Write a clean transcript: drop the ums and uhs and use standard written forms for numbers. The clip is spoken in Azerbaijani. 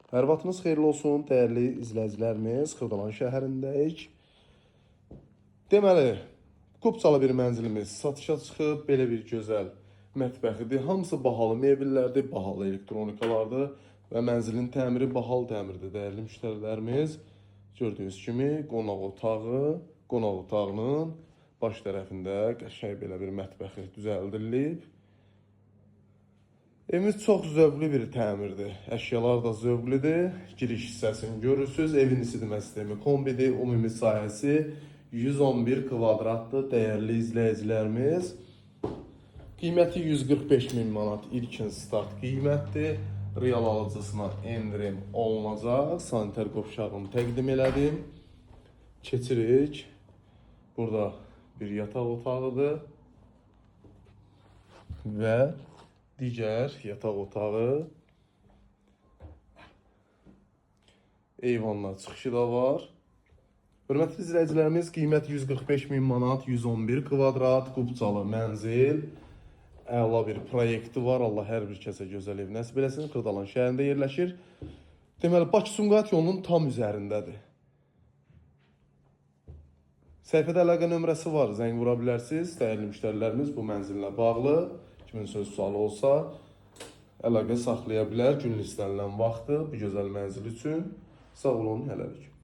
Hər vaxtınız xeyirli olsun, dəyərli izləyicilərimiz. Xırdalan şəhərindəyik. Deməli, Kupçalı bir mənzilimiz satışa çıxıb. Belə bir gözəl mətbəxidir. Hamısı bahalı mebellərdir, bahalı elektronikalardır və mənzilin təmiri bahalı təmirdir, dəyərli müştərilərimiz. Gördüyünüz kimi qonaq otağının baş tərəfində qəşəng belə bir mətbəxi düzəldilib. Evimiz çox zövqlü bir təmirdir. Əşyalar da zövqlüdür. Giriş hissəsini görürsünüz. Evin isidimə sistemi kombidir. Ümumi sahəsi 111 kvadratdır, dəyərli izləyicilərimiz. Qiyməti 145 min manat ilkin start qiymətdir. Real alıcısına endirim olunacaq. Sanitar qovşağını təqdim elədim. Keçirik. Burada bir yataq otağıdır. Və digər yataq otağı. Eyvanla çıxışı da var. Hörmətli izləyicilərimiz, qiymət 145 min manat, 111 kvadrat, Kupçalı mənzil. Əla bir proyekti var. Allah hər bir kəsə gözəl ev nəsib eləsin. Xırdalan şəhərində yerləşir. Deməli, Bakı-Sumqayıt yolunun tam üzərindədir. Səhifədə əlaqə nömrəsi var. Zəng vura bilərsiniz. Dəyərli müştərilərimiz bu mənzillə bağlı kimin söz sualı olsa əlaqə saxlaya bilər. Günün istənilən vaxtı bu gözəl mənzil üçün. Sağ olun, hələlik.